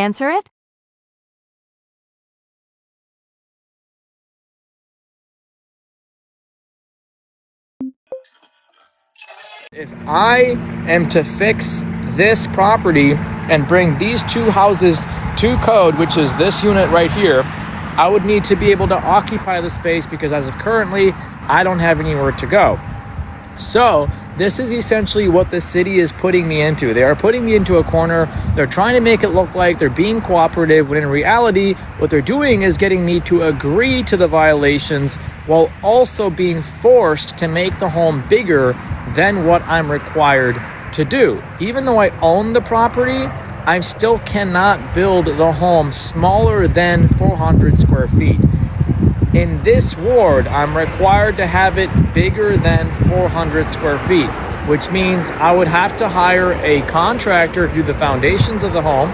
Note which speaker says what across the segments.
Speaker 1: Answer it?
Speaker 2: If I am to fix this property and bring these two houses to code, which is this unit right here, I would need to be able to occupy the space because as of currently, I don't have anywhere to go. So this is essentially what the city is putting me into. They are putting me into a corner. They're trying to make it look like they're being cooperative, when in reality, what they're doing is getting me to agree to the violations while also being forced to make the home bigger than what I'm required to do. Even though I own the property, I still cannot build the home smaller than 400 square feet. In this ward, I'm required to have it bigger than 400 square feet, which means I would have to hire a contractor to do the foundations of the home.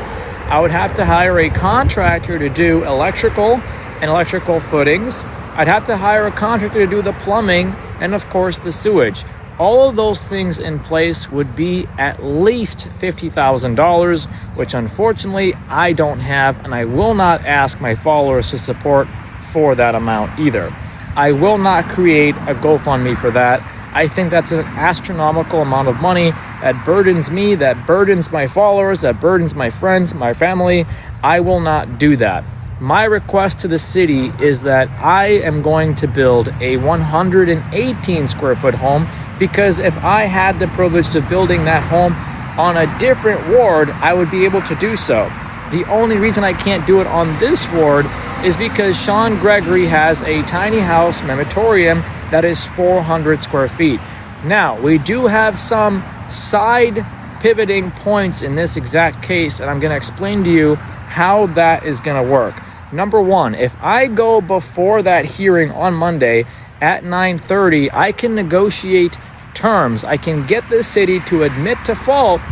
Speaker 2: I would have to hire a contractor to do electrical and electrical footings. I'd have to hire a contractor to do the plumbing and, of course, the sewage. All of those things in place would be at least $50,000, which unfortunately I don't have, and I will not ask my followers to support for that amount either. I will not create a GoFundMe for that. I think that's an astronomical amount of money that burdens me, that burdens my followers, that burdens my friends, my family. I will not do that. My request to the city is that I am going to build a 118 square foot home, because if I had the privilege of building that home on a different ward, I would be able to do so. The only reason I can't do it on this ward is because Sean Gregory has a tiny house crematorium that is 400 square feet. Now, we do have some side pivoting points in this exact case, and I'm going to explain to you how that is going to work. Number one, if I go before that hearing on Monday at 9:30, I can negotiate terms. I can get the city to admit to fault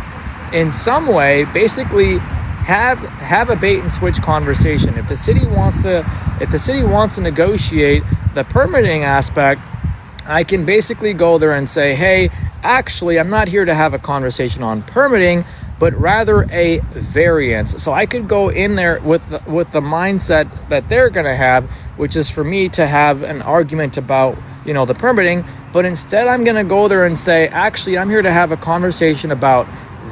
Speaker 2: in some way, basically have a bait and switch conversation. If the city wants to negotiate the permitting aspect, I can basically go there and say, hey, actually, I'm not here to have a conversation on permitting, but rather a variance. So I could go in there with the mindset that they're going to have, which is for me to have an argument about, the permitting, but instead I'm going to go there and say, actually, I'm here to have a conversation about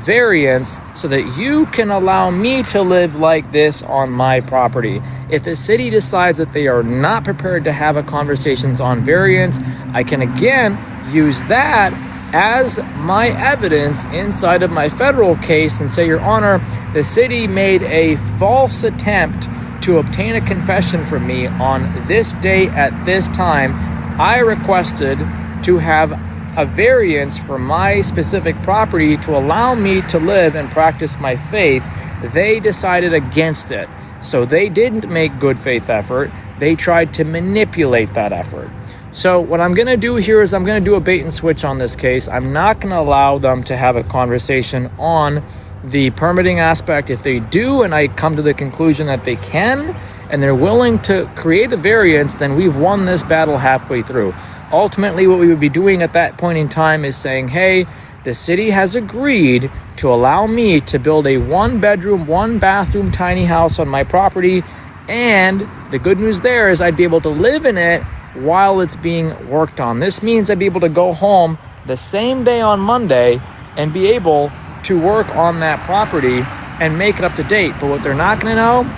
Speaker 2: variance so that you can allow me to live like this on my property. If the city decides that they are not prepared to have a conversations on variance, I can again use that as my evidence inside of my federal case and say, Your Honor, the city made a false attempt to obtain a confession from me on this day at this time. I requested to have a variance for my specific property to allow me to live and practice my faith. They decided against it. So they didn't make good faith effort. They tried to manipulate that effort. So what I'm going to do here is I'm going to do a bait and switch on this case. I'm not going to allow them to have a conversation on the permitting aspect. If they do, and I come to the conclusion that they can, and they're willing to create a variance, then we've won this battle halfway through. Ultimately, what we would be doing at that point in time is saying, hey, the city has agreed to allow me to build a 1-bedroom, 1-bathroom tiny house on my property. And the good news there is I'd be able to live in it while it's being worked on. This means I'd be able to go home the same day on Monday and be able to work on that property and make it up to date. But what they're not going to know,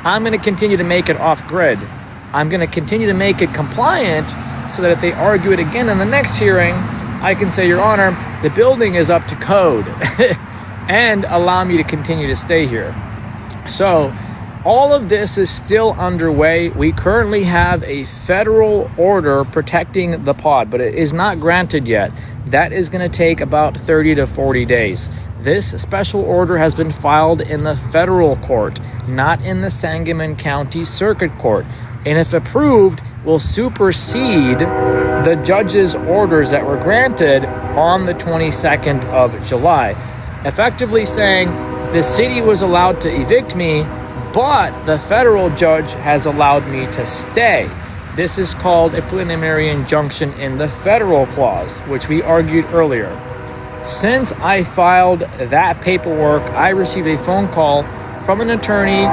Speaker 2: I'm going to continue to make it off grid. I'm going to continue to make it compliant so that if they argue it again in the next hearing, I can say, Your Honor, the building is up to code and allow me to continue to stay here. So all of this is still underway. We currently have a federal order protecting the pod, but it is not granted yet. That is going to take about 30 to 40 days. This special order has been filed in the federal court, not in the Sangamon County Circuit Court. And if approved, will supersede the judge's orders that were granted on the 22nd of July, effectively saying the city was allowed to evict me, but the federal judge has allowed me to stay. This is called a preliminary injunction in the federal clause, which we argued earlier. Since I filed that paperwork, I received a phone call from an attorney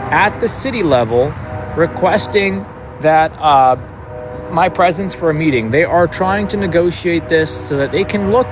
Speaker 2: at the city level requesting that my presence for a meeting. They are trying to negotiate this so that they can look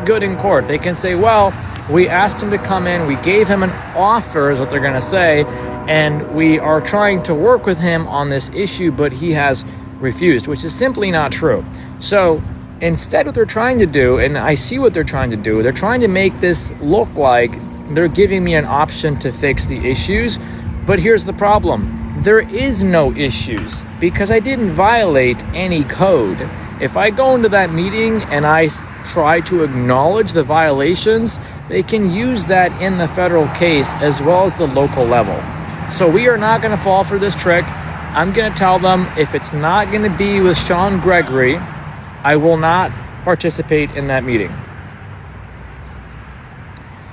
Speaker 2: good in court. They can say, well, we asked him to come in, we gave him an offer is what they're going to say, and we are trying to work with him on this issue, but he has refused, which is simply not true. So instead, what they're trying to do, and I see what they're trying to do, they're trying to make this look like they're giving me an option to fix the issues. But here's the problem. There is no issues because I didn't violate any code. If I go into that meeting and I try to acknowledge the violations, they can use that in the federal case as well as the local level. So we are not going to fall for this trick. I'm going to tell them if it's not going to be with Sean Gregory, I will not participate in that meeting.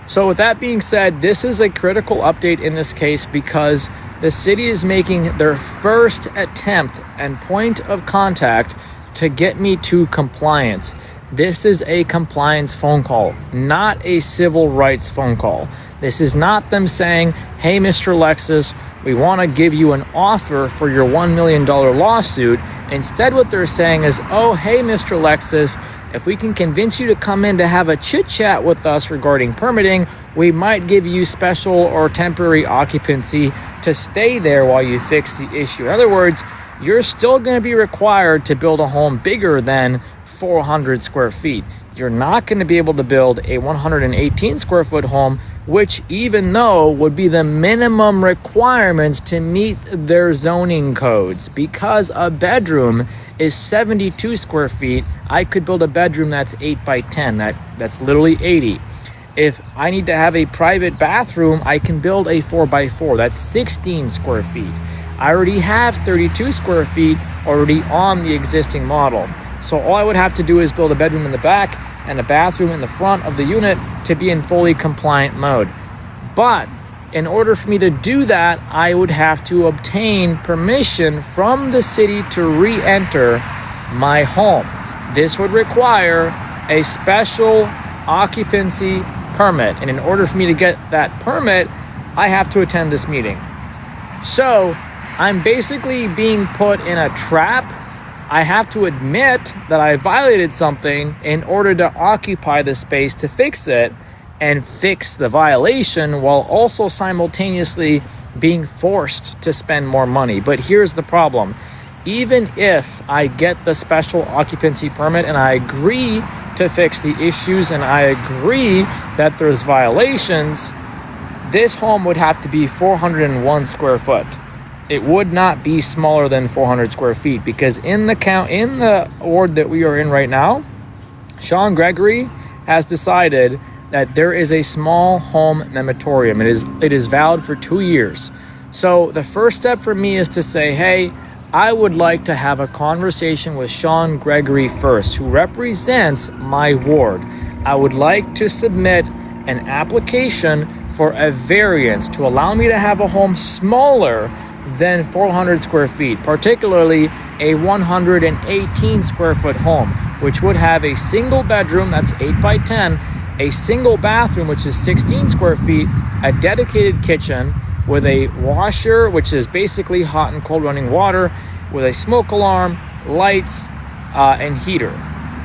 Speaker 2: So with that being said, this is a critical update in this case because the city is making their first attempt and point of contact to get me to compliance. This is a compliance phone call, not a civil rights phone call. This is not them saying, hey, Mr. Lexus, we want to give you an offer for your $1 million lawsuit. Instead, what they're saying is, oh, hey, Mr. Lexus, if we can convince you to come in to have a chit chat with us regarding permitting, we might give you special or temporary occupancy to stay there while you fix the issue. In other words, you're still going to be required to build a home bigger than 400 square feet. You're not going to be able to build a 118 square foot home, which even though would be the minimum requirements to meet their zoning codes. Because a bedroom is 72 square feet, I could build a bedroom that's 8 by 10. That's literally 80. If I need to have a private bathroom, I can build a 4 by 4. That's 16 square feet. I already have 32 square feet already on the existing model. So all I would have to do is build a bedroom in the back and a bathroom in the front of the unit to be in fully compliant mode. But in order for me to do that, I would have to obtain permission from the city to re-enter my home. This would require a special occupancy permit. And in order for me to get that permit, I have to attend this meeting. So I'm basically being put in a trap. I have to admit that I violated something in order to occupy the space to fix it and fix the violation while also simultaneously being forced to spend more money. But here's the problem. Even if I get the special occupancy permit and I agree to fix the issues and I agree that there's violations, this home would have to be 401 square foot. It would not be smaller than 400 square feet because in the ward that we are in right now, Sean Gregory has decided that there is a small home nematorium. It is valid for 2 years. So the first step for me is to say, hey, I would like to have a conversation with Sean Gregory first, who represents my ward. I would like to submit an application for a variance to allow me to have a home smaller than 400 square feet, particularly a 118 square foot home, which would have a single bedroom that's 8 by 10, a single bathroom, which is 16 square feet, a dedicated kitchen with a washer, which is basically hot and cold running water, with a smoke alarm, lights, and heater.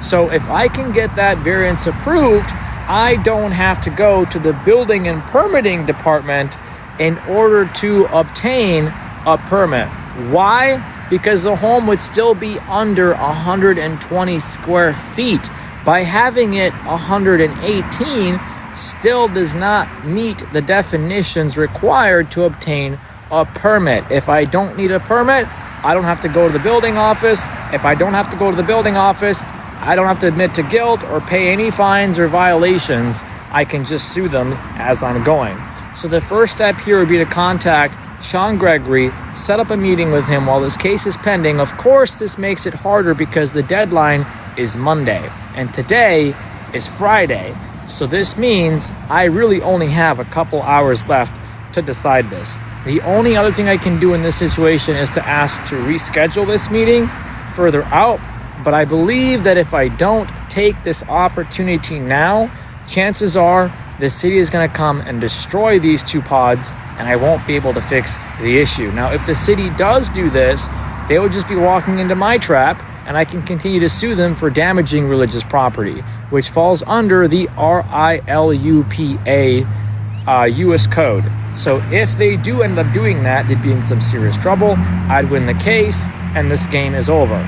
Speaker 2: So if I can get that variance approved, I don't have to go to the building and permitting department in order to obtain a permit. Why? Because the home would still be under 120 square feet. By having it 118 still does not meet the definitions required to obtain a permit. If I don't need a permit, I don't have to go to the building office. If I don't have to go to the building office, I don't have to admit to guilt or pay any fines or violations. I can just sue them as I'm going. So the first step here would be to contact Sean Gregory, set up a meeting with him while this case is pending. Of course, this makes it harder because the deadline is Monday and today is Friday. So this means I really only have a couple hours left to decide this. The only other thing I can do in this situation is to ask to reschedule this meeting further out. But I believe that if I don't take this opportunity now, chances are the city is going to come and destroy these 2 pods, and I won't be able to fix the issue. Now, if the city does do this, they would just be walking into my trap, and I can continue to sue them for damaging religious property, which falls under the RILUPA U.S. code. So if they do end up doing that, they'd be in some serious trouble. I'd win the case, and this game is over.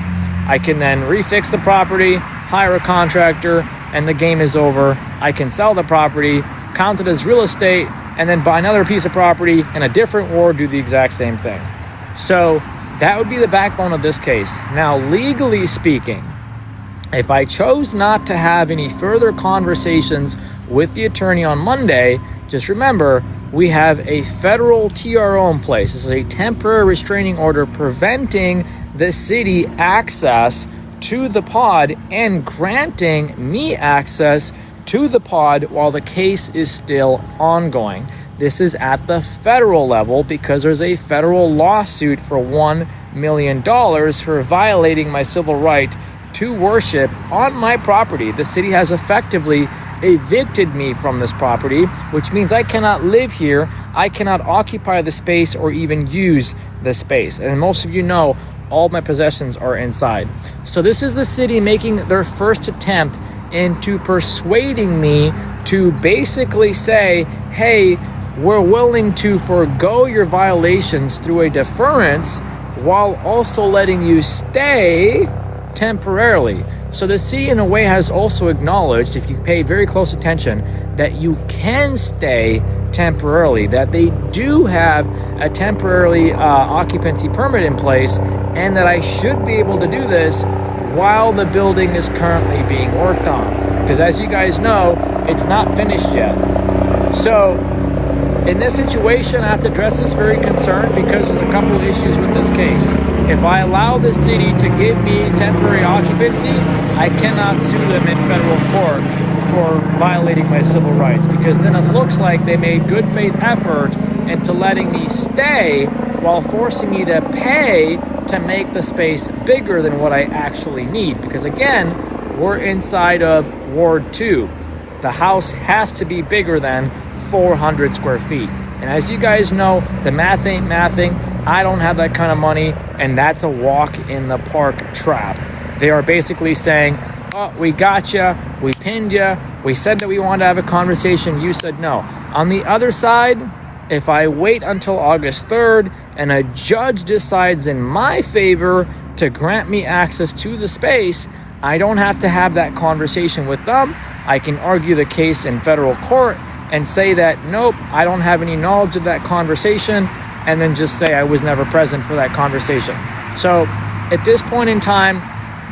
Speaker 2: I can then refix the property, hire a contractor, and the game is over. I can sell the property, count it as real estate, and then buy another piece of property in a different ward, do the exact same thing. So that would be the backbone of this case. Now, legally speaking, if I chose not to have any further conversations with the attorney on Monday, just remember, we have a federal TRO in place. This is a temporary restraining order preventing the city access to the pod and granting me access to the pod while the case is still ongoing. This is at the federal level because there's a federal lawsuit for $1 million for violating my civil right to worship on my property. The city has effectively evicted me from this property, which means I cannot live here, I cannot occupy the space or even use the space. And most of you know, all my possessions are inside. So this is the city making their first attempt into persuading me to basically say, hey, we're willing to forego your violations through a deference while also letting you stay temporarily. So the city in a way has also acknowledged, if you pay very close attention, that you can stay temporarily, that they do have a temporary occupancy permit in place, and that I should be able to do this while the building is currently being worked on. Because as you guys know, it's not finished yet. So in this situation, I have to address this very concerned because there's a couple of issues with this case. If I allow the city to give me temporary occupancy, I cannot sue them in federal court for violating my civil rights, because then it looks like they made good faith effort into letting me stay while forcing me to pay to make the space bigger than what I actually need. Because again, we're inside of Ward 2. The house has to be bigger than 400 square feet. And as you guys know, the math ain't mathing. I don't have that kind of money, and that's a walk in the park trap. They are basically saying, oh, we got you, we pinned you, we said that we wanted to have a conversation, you said no. On the other side, if I wait until August 3rd and a judge decides in my favor to grant me access to the space, I don't have to have that conversation with them. I can argue the case in federal court and say that, nope, I don't have any knowledge of that conversation, and then just say I was never present for that conversation. So at this point in time,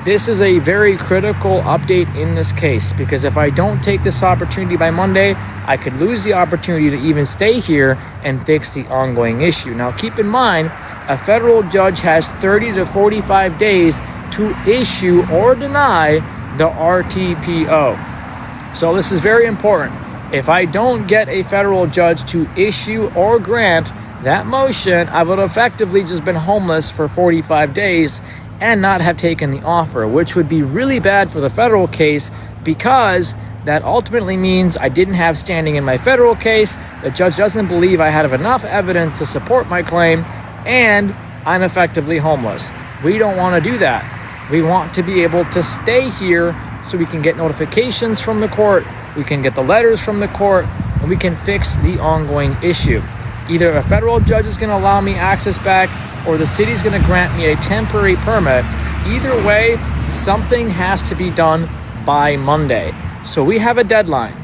Speaker 2: this is a very critical update in this case, because if I don't take this opportunity by Monday, I could lose the opportunity to even stay here and fix the ongoing issue. Now, keep in mind, a federal judge has 30 to 45 days to issue or deny the RTPO. So this is very important. If I don't get a federal judge to issue or grant that motion, I would have effectively just been homeless for 45 days and not have taken the offer, which would be really bad for the federal case, because that ultimately means I didn't have standing in my federal case, the judge doesn't believe I have enough evidence to support my claim, and I'm effectively homeless. We don't want to do that. We want to be able to stay here so we can get notifications from the court, we can get the letters from the court, and we can fix the ongoing issue. Either a federal judge is going to allow me access back, or the city's going to grant me a temporary permit. Either way, something has to be done by Monday. So we have a deadline.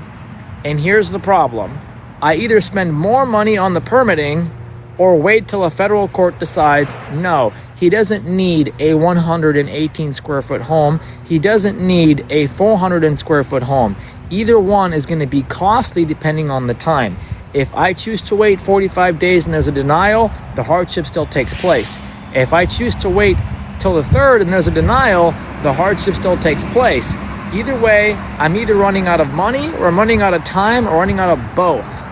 Speaker 2: And here's the problem. I either spend more money on the permitting or wait till a federal court decides, no, he doesn't need a 118 square foot home. He doesn't need a 400 square foot home. Either one is going to be costly depending on the time. If I choose to wait 45 days and there's a denial, the hardship still takes place. If I choose to wait till the 3rd and there's a denial, the hardship still takes place. Either way, I'm either running out of money, or I'm running out of time, or running out of both.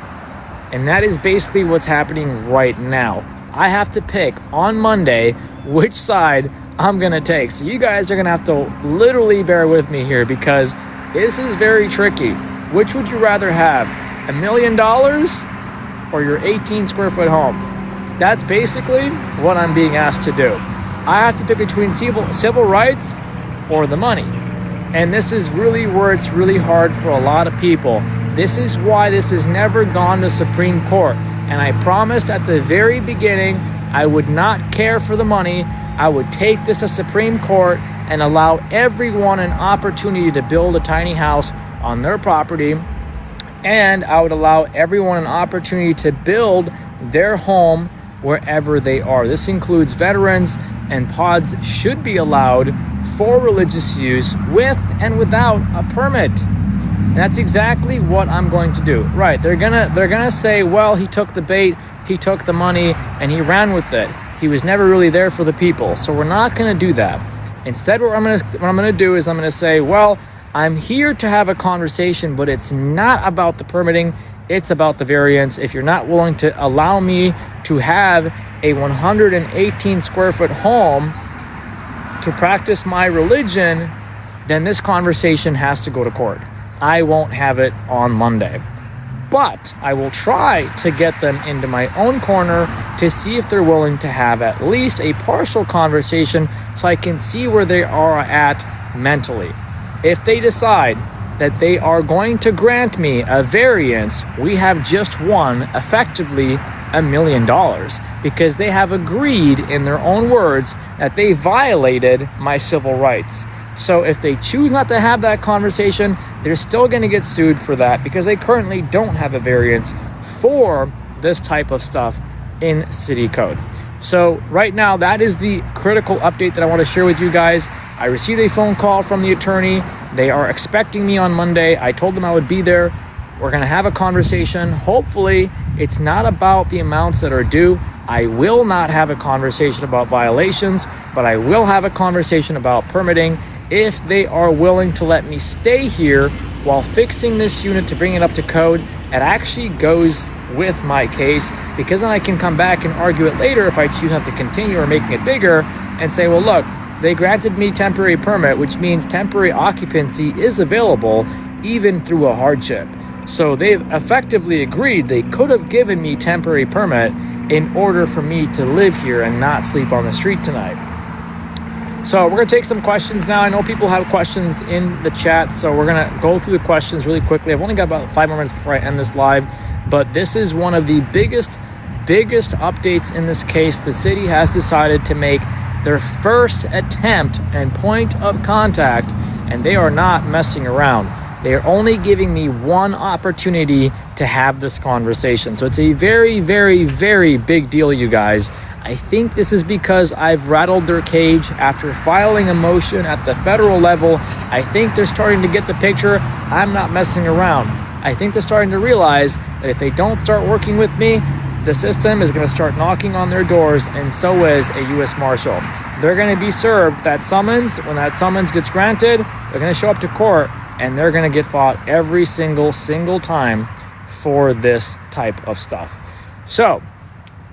Speaker 2: And that is basically what's happening right now. I have to pick on Monday which side I'm gonna take. So you guys are gonna have to literally bear with me here, because this is very tricky. Which would you rather have? $1 million or your 18 square foot home. That's basically what I'm being asked to do. I have to pick between civil rights or the money. And this is really where it's really hard for a lot of people. This is why this has never gone to Supreme Court. And I promised at the very beginning I would not care for the money. I would take this to Supreme Court and allow everyone an opportunity to build a tiny house on their property. And I would allow everyone an opportunity to build their home wherever they are. This includes veterans, and pods should be allowed for religious use with and without a permit. And that's exactly what I'm going to do. Right, they're gonna say, well, he took the bait, he took the money, and he ran with it. He was never really there for the people. So we're not gonna do that. Instead, what I'm gonna do is I'm gonna say, well, I'm here to have a conversation, but it's not about the permitting, it's about the variance. If you're not willing to allow me to have a 118 square foot home to practice my religion, then this conversation has to go to court. I won't have it on Monday. But I will try to get them into my own corner to see if they're willing to have at least a partial conversation so I can see where they are at mentally. If they decide that they are going to grant me a variance, we have just won effectively $1 million because they have agreed in their own words that they violated my civil rights. So if they choose not to have that conversation, they're still going to get sued for that because they currently don't have a variance for this type of stuff in city code. So right now, that is the critical update that I want to share with you guys. I received a phone call from the attorney. They are expecting me on Monday. I told them I would be there. We're going to have a conversation. Hopefully, it's not about the amounts that are due. I will not have a conversation about violations, but I will have a conversation about permitting if they are willing to let me stay here while fixing this unit to bring it up to code. It actually goes with my case because then I can come back and argue it later if I choose not to continue or making it bigger and say, well, look, they granted me temporary permit, which means temporary occupancy is available even through a hardship. So they've effectively agreed they could have given me temporary permit in order for me to live here and not sleep on the street tonight. So we're going to take some questions now. I know people have questions in the chat, so we're going to go through the questions really quickly. I've only got about 5 more minutes before I end this live, but this is one of the biggest updates in this case. The city has decided to make their first attempt and point of contact, and they are not messing around. They are only giving me one opportunity to have this conversation. So it's a very, very, very big deal, you guys. I think this is because I've rattled their cage after filing a motion at the federal level. I think they're starting to get the picture. I'm not messing around. I think they're starting to realize that if they don't start working with me, the system is going to start knocking on their doors, and so is a U.S. Marshal. They're going to be served that summons. When that summons gets granted, they're going to show up to court, and they're going to get fought every single time for this type of stuff. So,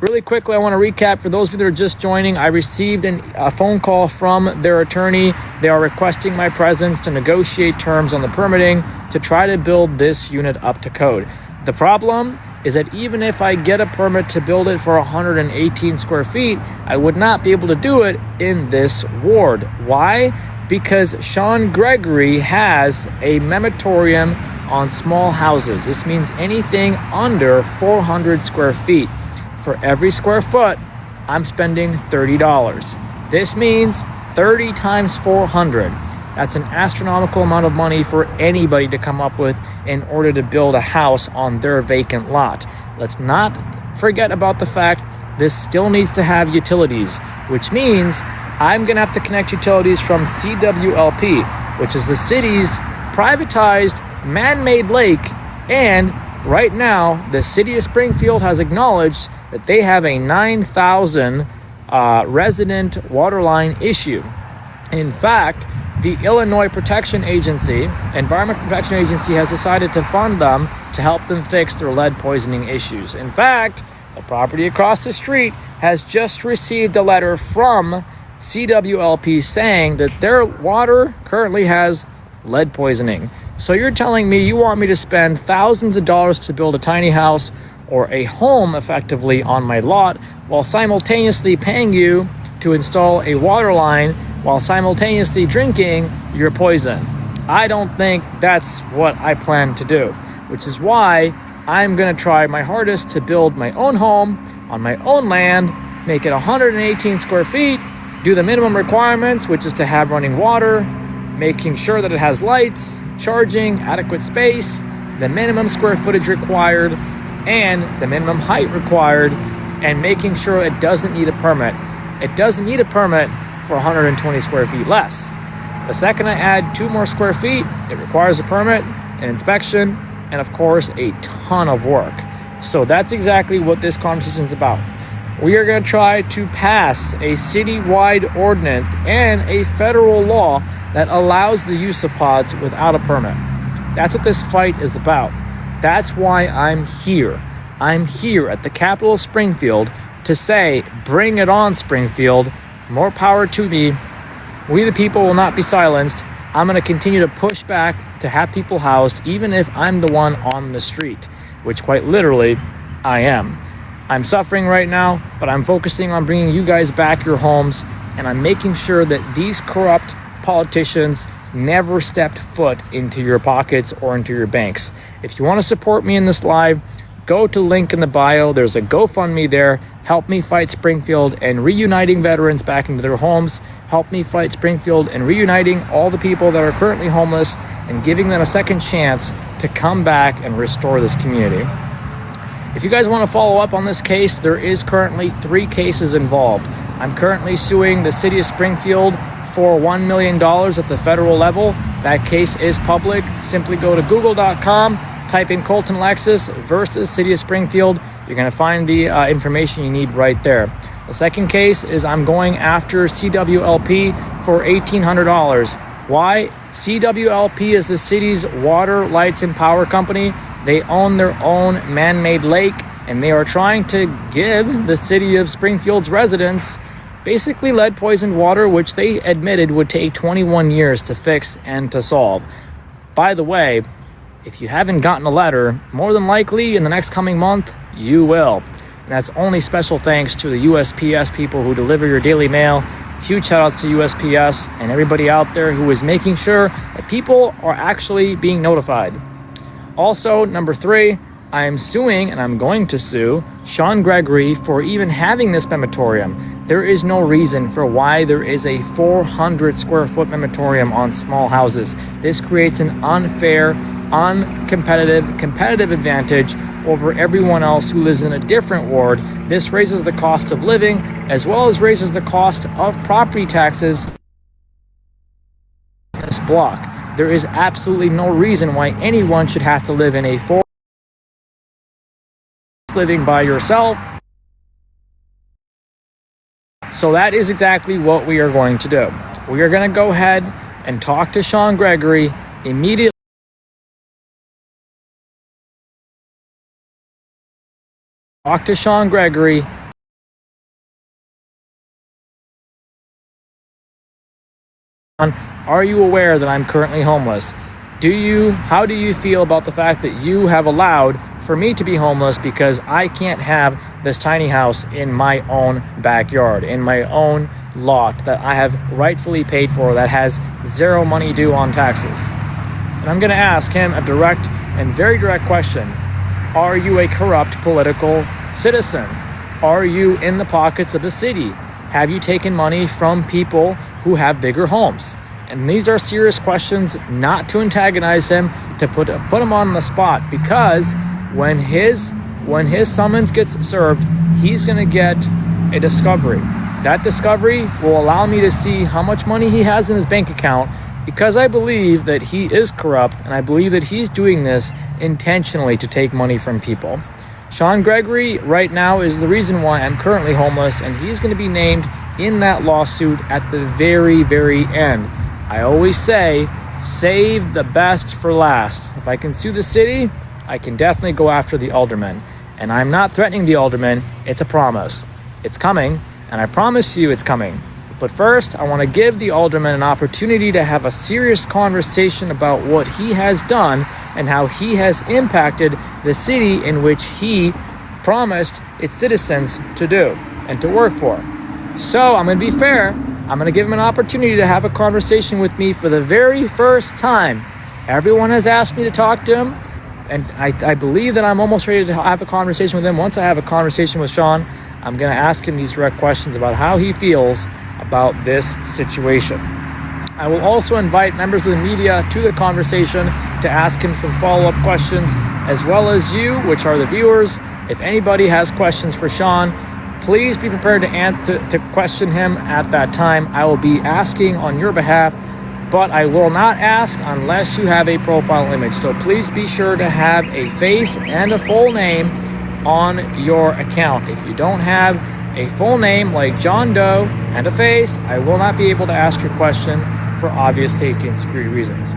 Speaker 2: really quickly, I want to recap for those of you that are just joining. I received a phone call from their attorney. They are requesting my presence to negotiate terms on the permitting to try to build this unit up to code. The problem is that even if I get a permit to build it for 118 square feet, I would not be able to do it in this ward. Why? Because Sean Gregory has a moratorium on small houses. This means anything under 400 square feet. For every square foot, I'm spending $30. This means 30 times 400. That's an astronomical amount of money for anybody to come up with in order to build a house on their vacant lot. Let's not forget about the fact this still needs to have utilities, which means I'm going to have to connect utilities from CWLP, which is the city's privatized man-made lake. And right now, the city of Springfield has acknowledged that they have a 9,000 resident water line issue. In fact, the Illinois Protection Agency, Environmental Protection Agency, has decided to fund them to help them fix their lead poisoning issues. In fact, the property across the street has just received a letter from CWLP saying that their water currently has lead poisoning. So you're telling me you want me to spend thousands of dollars to build a tiny house or a home effectively on my lot while simultaneously paying you to install a water line while simultaneously drinking your poison? I don't think that's what I plan to do, which is why I'm gonna try my hardest to build my own home on my own land, make it 118 square feet, do the minimum requirements, which is to have running water, making sure that it has lights, charging, adequate space, the minimum square footage required, and the minimum height required, and making sure it doesn't need a permit. It doesn't need a permit for 120 square feet less. The second I add 2 more square feet, it requires a permit, an inspection, and of course, a ton of work. So that's exactly what this conversation is about. We are going to try to pass a citywide ordinance and a federal law that allows the use of pods without a permit. That's what this fight is about. That's why I'm here. I'm here at the capital of Springfield to say, bring it on, Springfield. More power to me. We the people will not be silenced. I'm going to continue to push back to have people housed, even if I'm the one on the street, which quite literally I am. I'm suffering right now, but I'm focusing on bringing you guys back your homes, and I'm making sure that these corrupt politicians never stepped foot into your pockets or into your banks. If you want to support me in this live, go to link in the bio. There's a GoFundMe there. Help me fight Springfield and reuniting veterans back into their homes. Help me fight Springfield and reuniting all the people that are currently homeless and giving them a second chance to come back and restore this community. If you guys want to follow up on this case, there is currently 3 cases involved. I'm currently suing the city of Springfield for $1 million at the federal level. That case is public. Simply go to google.com, type in Colton Lexus versus City of Springfield. You're going to find the information you need right there. The second case is I'm going after CWLP for $1,800. Why? CWLP is the city's water, lights, and power company. They own their own man-made lake, and they are trying to give the city of Springfield's residents basically lead-poisoned water, which they admitted would take 21 years to fix and to solve. By the way, if you haven't gotten a letter, more than likely in the next coming month, you will. And that's only special thanks to the USPS people who deliver your daily mail. Huge shout outs to USPS and everybody out there who is making sure that people are actually being notified. Also, number 3, I am suing, and I'm going to sue, Sean Gregory for even having this mematorium. There is no reason for why there is a 400 square foot mematorium on small houses. This creates an unfair, competitive advantage over everyone else who lives in a different ward. This raises the cost of living as well as raises the cost of property taxes in this block. There is absolutely no reason why anyone should have to live in a living by yourself. So that is exactly what we are going to do. We are going to go ahead and talk to Sean Gregory immediately. Talk to Sean Gregory. Are you aware that I'm currently homeless? How do you feel about the fact that you have allowed for me to be homeless because I can't have this tiny house in my own backyard, in my own lot that I have rightfully paid for, that has 0 money due on taxes? And I'm going to ask him a direct and very direct question. Are you a corrupt political citizen? Are you in the pockets of the city? Have you taken money from people who have bigger homes? And these are serious questions, not to antagonize him, to put him on the spot, because when his summons gets served, he's going to get a discovery. That discovery will allow me to see how much money he has in his bank account, because I believe that he is corrupt, and I believe that he's doing this intentionally to take money from people. Sean Gregory right now is the reason why I'm currently homeless, and he's going to be named in that lawsuit at the very, very end. I always say, save the best for last. If I can sue the city, I can definitely go after the alderman. And I'm not threatening the alderman, it's a promise. It's coming, and I promise you it's coming. But first, I want to give the alderman an opportunity to have a serious conversation about what he has done and how he has impacted the city in which he promised its citizens to do and to work for. So I'm going to be fair. I'm going to give him an opportunity to have a conversation with me for the very first time. Everyone has asked me to talk to him, and I believe that I'm almost ready to have a conversation with him. Once I have a conversation with Sean, I'm going to ask him these direct questions about how he feels about this situation. I will also invite members of the media to the conversation to ask him some follow-up questions, as well as you, which are the viewers. If anybody has questions for Sean, please be prepared to question him at that time. I will be asking on your behalf, but I will not ask unless you have a profile image. So please be sure to have a face and a full name on your account. If you don't have a full name like John Doe and a face, I will not be able to ask your question for obvious safety and security reasons.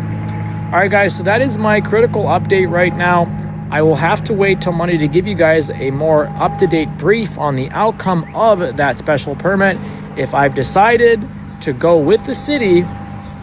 Speaker 2: All right, guys, so that is my critical update right now. I will have to wait till Monday to give you guys a more up-to-date brief on the outcome of that special permit. If I've decided to go with the city,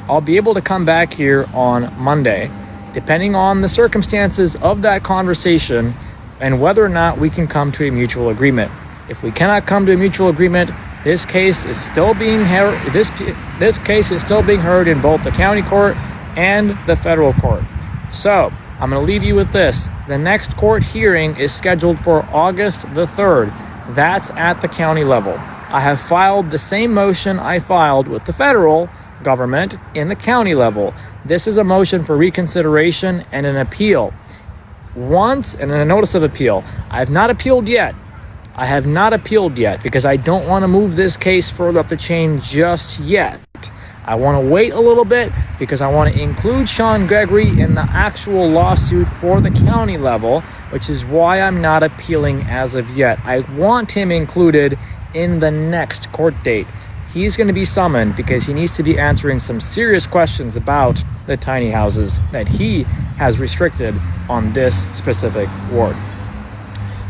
Speaker 2: I'll be able to come back here on Monday, depending on the circumstances of that conversation and whether or not we can come to a mutual agreement. If we cannot come to a mutual agreement, this case is still being heard. This case is still being heard in both the county court and the federal court. So I'm going to leave you with this. The next court hearing is scheduled for August the 3rd. That's at the county level. I have filed the same motion I filed with the federal government in the county level. This is a motion for reconsideration and an appeal. And a notice of appeal. I have not appealed yet. Because I don't want to move this case further up the chain just yet. I want to wait a little bit because I want to include Sean Gregory in the actual lawsuit for the county level, which is why I'm not appealing as of yet. I want him included in the next court date. He's going to be summoned because he needs to be answering some serious questions about the tiny houses that he has restricted on this specific ward.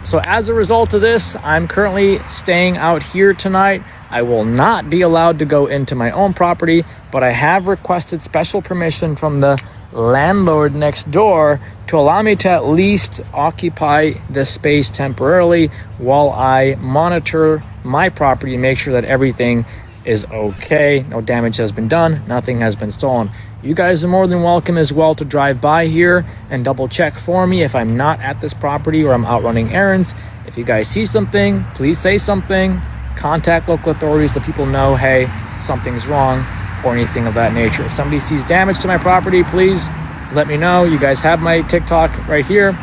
Speaker 2: So as a result of this, I'm currently staying out here tonight. I will not be allowed to go into my own property, but I have requested special permission from the landlord next door to allow me to at least occupy the space temporarily while I monitor my property and make sure that everything is okay. No damage has been done. Nothing has been stolen. You guys are more than welcome as well to drive by here and double check for me if I'm not at this property or I'm out running errands. If you guys see something, please say something. Contact local authorities so people know, hey, something's wrong or anything of that nature. If somebody sees damage to my property, please let me know. You guys have my TikTok right here.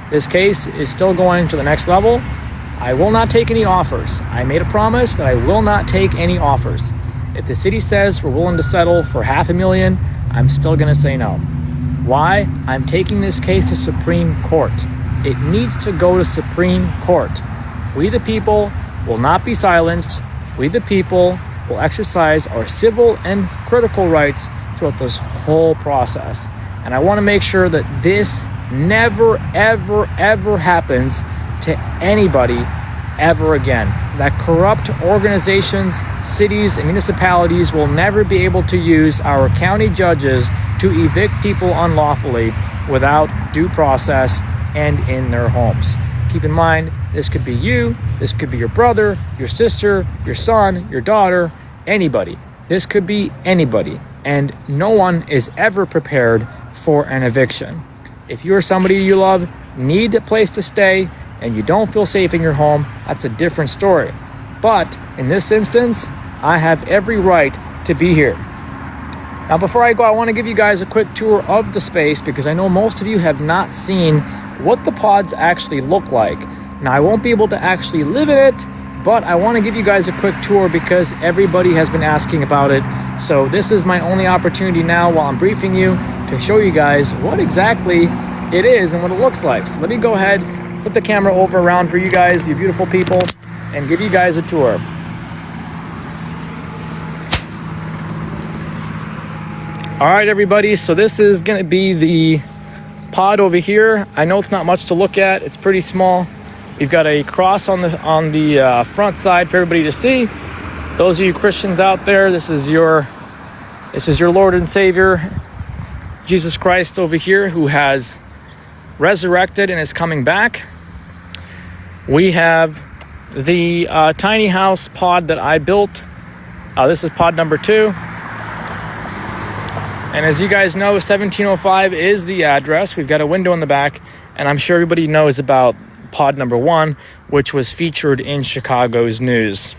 Speaker 2: This case is still going to the next level. I will not take any offers. I made a promise that I will not take any offers. If the city says we're willing to settle for $500,000, I'm still going to say no. Why? I'm taking this case to Supreme Court. It needs to go to Supreme Court. We the people will not be silenced. We the people will exercise our civil and critical rights throughout this whole process. And I want to make sure that this never, ever, ever happens to anybody ever again. That corrupt organizations, cities, and municipalities will never be able to use our county judges to evict people unlawfully without due process and in their homes. Keep in mind, this could be you, this could be your brother, your sister, your son, your daughter, anybody. This could be anybody, and no one is ever prepared for an eviction. If you're somebody you love, need a place to stay, and you don't feel safe in your home, that's a different story. But in this instance, I have every right to be here. Now, before I go, I want to give you guys a quick tour of the space because I know most of you have not seen what the pods actually look like. Now, I won't be able to actually live in it, but I want to give you guys a quick tour because everybody has been asking about it. So this is my only opportunity now while I'm briefing you to show you guys what exactly it is and what it looks like. So let me go ahead, put the camera over around for you guys, you beautiful people, and give you guys a tour. All right, everybody, so this is gonna be the pod over here. I know it's not much to look at, it's pretty small. We've got a cross on the front side for everybody to see. those of you Christians out there, this is your Lord and Savior, Jesus Christ over here, who has resurrected and is coming back. We have the tiny house pod that I built. This is pod number 2. And as you guys know, 1705 is the address. We've got a window in the back, and I'm sure everybody knows about pod number 1, which was featured in Chicago's news.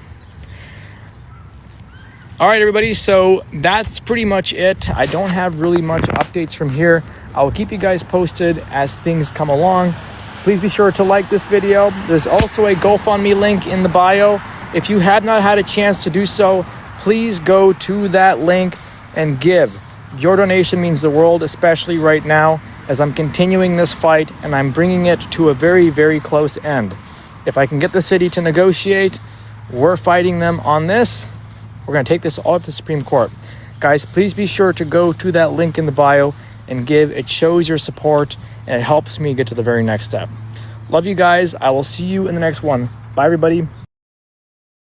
Speaker 2: All right, everybody, so that's pretty much it. I don't have really much updates from here. I will keep you guys posted as things come along. Please be sure to like this video. There's also a GoFundMe link in the bio. If you have not had a chance to do so, please go to that link and give. Your donation means the world, especially right now, as I'm continuing this fight and I'm bringing it to a very, very close end. If I can get the city to negotiate, we're fighting them on this. We're going to take this all up to the Supreme Court. Guys, please be sure to go to that link in the bio and give. It shows your support and it helps me get to the very next step. Love you guys. I will see you in the next one. Bye, everybody.